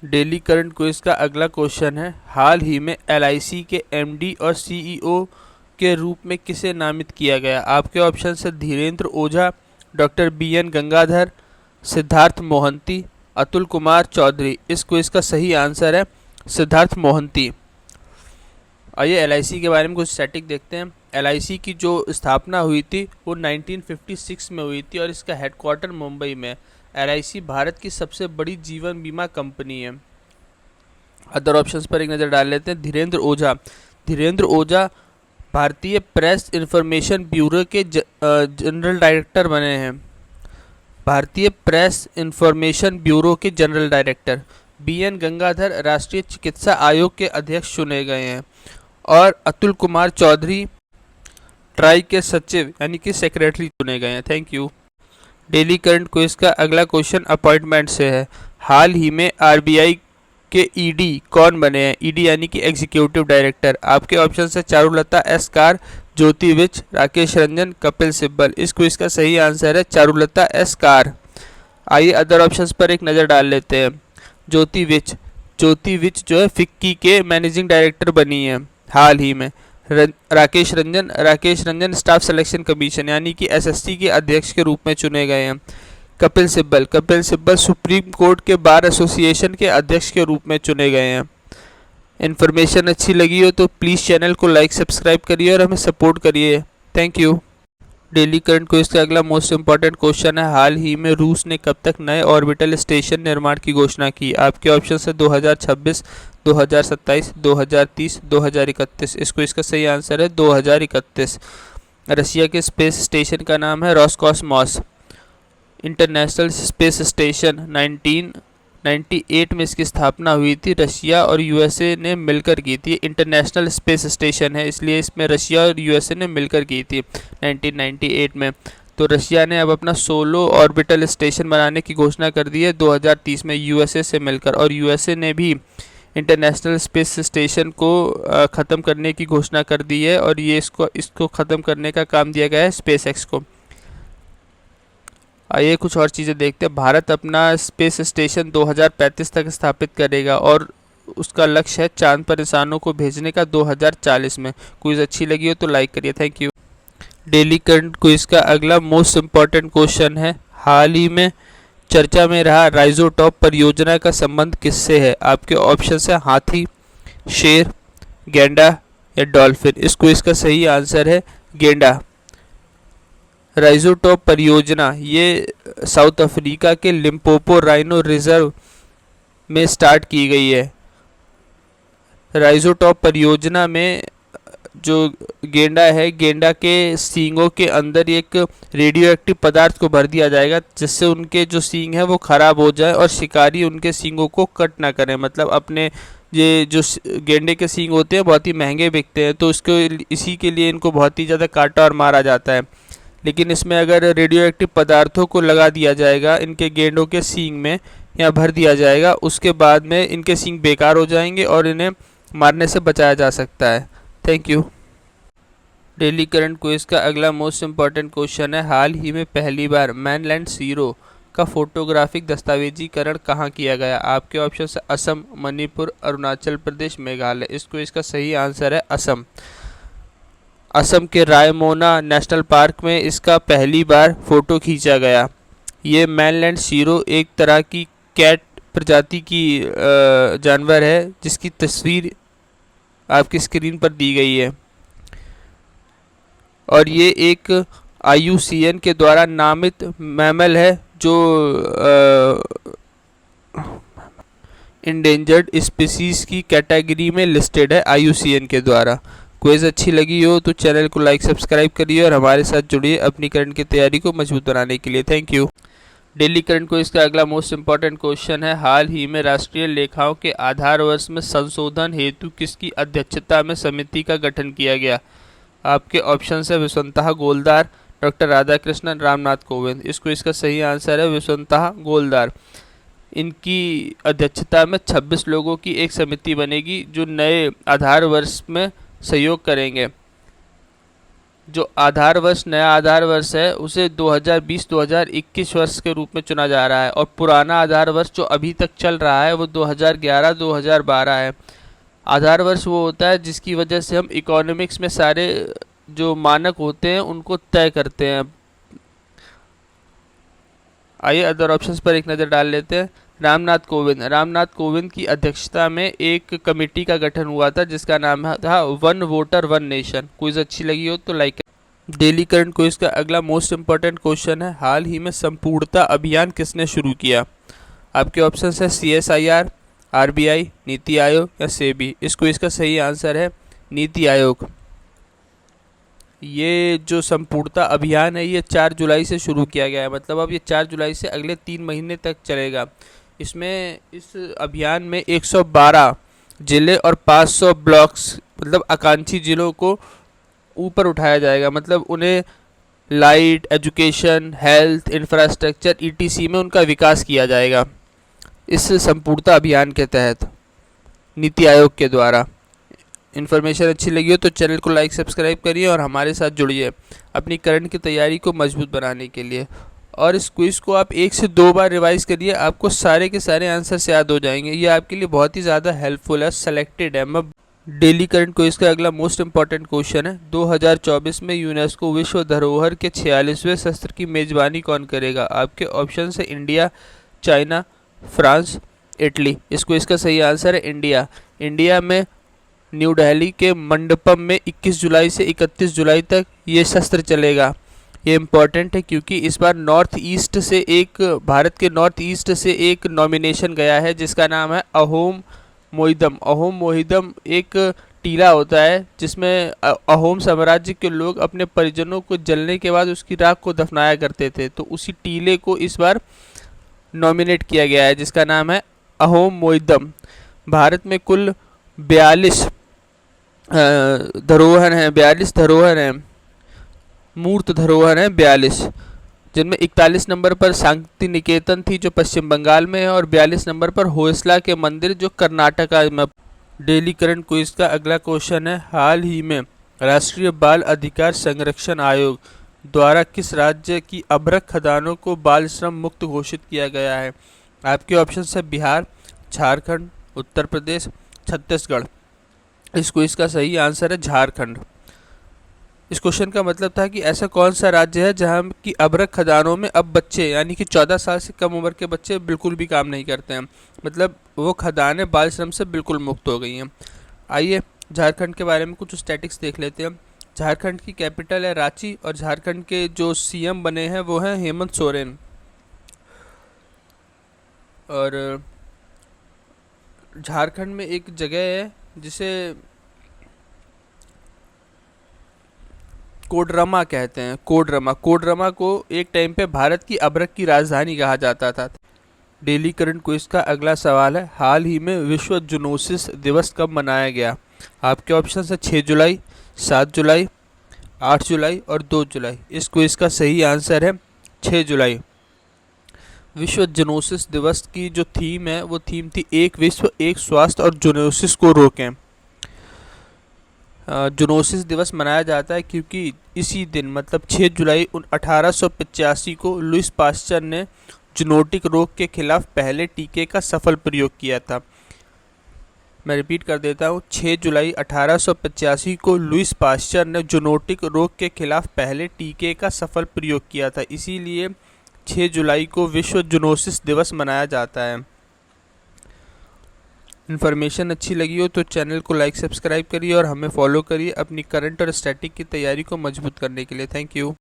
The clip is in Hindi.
डेली करंट क्विज का अगला क्वेश्चन है, हाल ही में एलआईसी के एमडी और सीईओ के रूप में किसे नामित किया गया। आपके ऑप्शन है धीरेन्द्र ओझा, डॉक्टर बीएन गंगाधर, सिद्धार्थ मोहंती, अतुल कुमार चौधरी। इस क्विज का सही आंसर है सिद्धार्थ मोहंती। आइए एलआईसी के बारे में कुछ स्टैटिक देखते हैं। एलआईसी की जो स्थापना हुई थी वो 1956 में हुई थी और इसका हेडक्वार्टर मुंबई में। एलआईसी भारत की सबसे बड़ी जीवन बीमा कंपनी है। अदर ऑप्शंस पर एक नज़र डाल लेते हैं। धीरेन्द्र ओझा भारतीय प्रेस इंफॉर्मेशन ब्यूरो के जनरल डायरेक्टर बने हैं। भारतीय प्रेस इंफॉर्मेशन ब्यूरो के जनरल डायरेक्टर। बीएन गंगाधर राष्ट्रीय चिकित्सा आयोग के अध्यक्ष चुने गए हैं। और अतुल कुमार चौधरी ट्राई के सचिव यानी कि सेक्रेटरी चुने गए हैं। Thank you. Daily current quiz का अगला क्वेश्चन अपॉइंटमेंट से है। हाल ही में आरबीआई के ईडी कौन बने हैं। ईडी यानी कि एग्जीक्यूटिव डायरेक्टर। आपके ऑप्शन है चारुलता एस कार, ज्योति विज, राकेश रंजन, कपिल सिब्बल। इस क्विज का सही आंसर है चारुलता एस कार। आइए अदर ऑप्शंस पर एक नज़र डाल लेते हैं। ज्योति विज जो है फिक्की के मैनेजिंग डायरेक्टर बनी है हाल ही में। Rakesh Ranjan staff selection commission यानी कि एसएससी के अध्यक्ष के रूप में चुने गए हैं। कपिल सिब्बल सुप्रीम कोर्ट के बार एसोसिएशन के अध्यक्ष के रूप में चुने गए हैं। इन्फॉर्मेशन अच्छी लगी हो तो प्लीज़ चैनल को लाइक सब्सक्राइब करिए और हमें सपोर्ट करिए। Thank you. Daily current quiz का अगला मोस्ट इंपॉर्टेंट क्वेश्चन है, हाल ही में रूस ने कब तक नए ऑर्बिटल स्टेशन निर्माण की घोषणा की। आपके ऑप्शन है 2026, 2027, 2030, 2031। इसको इसका सही आंसर है 2031। रशिया के स्पेस स्टेशन का नाम है रॉसकॉस्मॉस। इंटरनेशनल स्पेस स्टेशन 1998 में इसकी स्थापना हुई थी। रशिया और यूएसए ने मिलकर की थी। इंटरनेशनल स्पेस स्टेशन है इसलिए इसमें रशिया और यूएसए ने मिलकर की थी 1998 में। तो रशिया ने अब अपना सोलो ऑर्बिटल स्टेशन बनाने की घोषणा कर दी है 2030 में यूएसए से मिलकर। और यूएसए ने भी इंटरनेशनल स्पेस स्टेशन को ख़त्म करने की घोषणा कर दी है और ये इसको ख़त्म करने का काम दिया गया है स्पेसएक्स को। आइए कुछ और चीज़ें देखते हैं। भारत अपना स्पेस स्टेशन 2035 तक स्थापित करेगा और उसका लक्ष्य है चांद पर इंसानों को भेजने का 2040 में। क्विज अच्छी लगी हो तो लाइक करिए। Thank you. Daily current quiz का अगला मोस्ट इम्पॉर्टेंट क्वेश्चन है, हाल ही में चर्चा में रहा राइजोटॉप परियोजना का संबंध किससे है। आपके ऑप्शन है हाथी, शेर, गेंडा या डॉल्फिन। इस क्विज का सही आंसर है गेंडा। राइजोटॉप परियोजना ये साउथ अफ्रीका के लिम्पोपो राइनो रिजर्व में स्टार्ट की गई है। राइजोटॉप परियोजना में जो गेंडा है, गेंडा के सींगों के अंदर एक रेडियो एक्टिव पदार्थ को भर दिया जाएगा जिससे उनके जो सींग है वो ख़राब हो जाए और शिकारी उनके सींगों को कट ना करें। मतलब अपने ये जो गेंडे के सींग होते हैं बहुत ही महंगे बिकते हैं तो इसी के लिए इनको बहुत ही ज़्यादा काटा और मारा जाता है। लेकिन इसमें अगर रेडियो एक्टिव पदार्थों को लगा दिया जाएगा इनके गेंडों के सींग में या भर दिया जाएगा, उसके बाद में इनके सींग बेकार हो जाएंगे और इन्हें मारने से बचाया जा सकता है। Thank you. Daily current quiz का अगला मोस्ट इम्पॉर्टेंट क्वेश्चन है, हाल ही में पहली बार मैनलैंड ज़ीरो का फोटोग्राफिक दस्तावेजीकरण कहाँ किया गया। आपके ऑप्शन है असम, मणिपुर, अरुणाचल प्रदेश, मेघालय। इसको इसका सही आंसर है असम। असम के रायमोना नेशनल पार्क में इसका पहली बार फ़ोटो खींचा गया। ये मैनलैंड शीरो एक तरह की कैट प्रजाति की जानवर है जिसकी तस्वीर आपकी स्क्रीन पर दी गई है और ये एक IUCN के द्वारा नामित मैमल है जो इंडेंजर्ड स्पीसीज़ की कैटेगरी में लिस्टेड है IUCN के द्वारा। क्विज अच्छी लगी हो तो चैनल को लाइक सब्सक्राइब करिए और हमारे साथ जुड़िए अपनी करंट की तैयारी को मजबूत बनाने के लिए। Thank you. Daily current quiz का अगला मोस्ट इंपॉर्टेंट क्वेश्चन है, हाल ही में राष्ट्रीय लेखाओं के आधार वर्ष में संशोधन हेतु किसकी अध्यक्षता में समिति का गठन किया गया। आपके ऑप्शन है विश्वंतः गोलदार, डॉक्टर राधाकृष्णन, रामनाथ कोविंद। इसको इसका सही आंसर है विश्वंतः गोलदार। इनकी अध्यक्षता में 26 लोगों की एक समिति बनेगी जो नए आधार वर्ष में सहयोग करेंगे। जो आधार वर्ष, नया आधार वर्ष है, उसे 2020-2021 वर्ष के रूप में चुना जा रहा है और पुराना आधार वर्ष जो अभी तक चल रहा है वो 2011-2012 है। आधार वर्ष वो होता है जिसकी वजह से हम इकोनॉमिक्स में सारे जो मानक होते हैं उनको तय करते हैं। आइए अदर ऑप्शंस पर एक नज़र डाल लेते हैं। रामनाथ कोविंद की अध्यक्षता में एक कमेटी का गठन हुआ था जिसका नाम था one voter one nation. Quiz अच्छी लगी हो तो लाइक। डेली करंट क्विज का अगला मोस्ट इंपॉर्टेंट क्वेश्चन है, हाल ही में संपूर्णता अभियान किसने शुरू किया? आपके ऑप्शंस है CSIR, RBI, नीति आयोग या सेबी। इस क्विज का सही आंसर है नीति आयोग। ये जो संपूर्णता अभियान है ये 4 जुलाई से शुरू किया गया है, मतलब अब ये 4 जुलाई से अगले 3 महीने तक चलेगा। इसमें इस अभियान में 112 जिले और 500 ब्लॉक्स मतलब आकांक्षी जिलों को ऊपर उठाया जाएगा, मतलब उन्हें light, education, health, infrastructure ETC में उनका विकास किया जाएगा इस संपूर्णता अभियान के तहत नीति आयोग के द्वारा। इन्फॉर्मेशन अच्छी लगी हो तो चैनल को लाइक सब्सक्राइब करिए और हमारे साथ जुड़िए अपनी करंट की तैयारी को मजबूत बनाने के लिए। और इस क्विज़ को आप 1 से 2 बार रिवाइज करिए, आपको सारे के सारे आंसर्स याद हो जाएंगे। ये आपके लिए बहुत ही ज़्यादा हेल्पफुल है, सेलेक्टेड है। मैं डेली करंट क्विज का अगला मोस्ट इंपॉर्टेंट क्वेश्चन है, 2024 में यूनेस्को विश्व धरोहर के 46वें सत्र की मेजबानी कौन करेगा? आपके ऑप्शन है इंडिया, चाइना, फ्रांस, इटली। इस क्विज का सही आंसर है इंडिया। इंडिया में न्यू दिल्ली के मंडपम में 21 जुलाई से 31 जुलाई तक ये सत्र चलेगा। ये इम्पॉर्टेंट है क्योंकि इस बार भारत के नॉर्थ ईस्ट से एक नॉमिनेशन गया है जिसका नाम है अहोम मोहिदम। अहोम मोहिदम एक टीला होता है जिसमें अहोम साम्राज्य के लोग अपने परिजनों को जलने के बाद उसकी राख को दफनाया करते थे, तो उसी टीले को इस बार नॉमिनेट किया गया है जिसका नाम है अहोम मोहिदम। भारत में कुल 42 धरोहर हैं, मूर्त धरोहर हैं 42, जिनमें 41 नंबर पर शांति निकेतन थी जो पश्चिम बंगाल में है और 42 नंबर पर होयसला के मंदिर जो कर्नाटका में। डेली करंट क्विज का अगला क्वेश्चन है, हाल ही में राष्ट्रीय बाल अधिकार संरक्षण आयोग द्वारा किस राज्य की अभ्रक खदानों को बाल श्रम मुक्त घोषित किया गया है? आपके ऑप्शन है बिहार, झारखंड, उत्तर प्रदेश, छत्तीसगढ़। इस क्विज का सही आंसर है झारखंड। इस क्वेश्चन का मतलब था कि ऐसा कौन सा राज्य है जहां की अभ्रक खदानों में अब बच्चे यानी कि 14 साल से कम उम्र के बच्चे बिल्कुल भी काम नहीं करते हैं, मतलब वो खदानें बाल श्रम से बिल्कुल मुक्त हो गई हैं। आइए झारखंड के बारे में कुछ स्टैटिक्स देख लेते हैं। झारखंड की कैपिटल है रांची और झारखंड के जो CM बने हैं वो हैं हेमंत सोरेन। और झारखंड में एक जगह है जिसे कोडरमा कहते हैं। कोडरमा को एक टाइम पे भारत की अभ्रक की राजधानी कहा जाता था। डेली करंट क्विज का अगला सवाल है, हाल ही में विश्व जूनोसिस दिवस कब मनाया गया? आपके ऑप्शन है 6 जुलाई, 7 जुलाई, 8 जुलाई और 2 जुलाई। इस क्विज का सही आंसर है 6 जुलाई। विश्व जूनोसिस दिवस की जो थीम है वो थीम थी एक विश्व, एक स्वास्थ्य और जूनोसिस को रोकें। जूनोसिस दिवस मनाया जाता है क्योंकि इसी दिन मतलब 6 जुलाई 1885 को लुईस पास्चर ने जूनोटिक रोग के खिलाफ पहले टीके का सफल प्रयोग किया था। मैं रिपीट कर देता हूँ, 6 जुलाई 1885 को लुईस पास्चर ने जूनोटिक रोग के खिलाफ पहले टीके का सफल प्रयोग किया था, इसीलिए 6 जुलाई को विश्व जूनोसिस दिवस मनाया जाता है। इन्फॉर्मेशन अच्छी लगी हो तो चैनल को लाइक सब्सक्राइब करिए और हमें फॉलो करिए अपनी करंट और स्टैटिक की तैयारी को मजबूत करने के लिए। Thank you.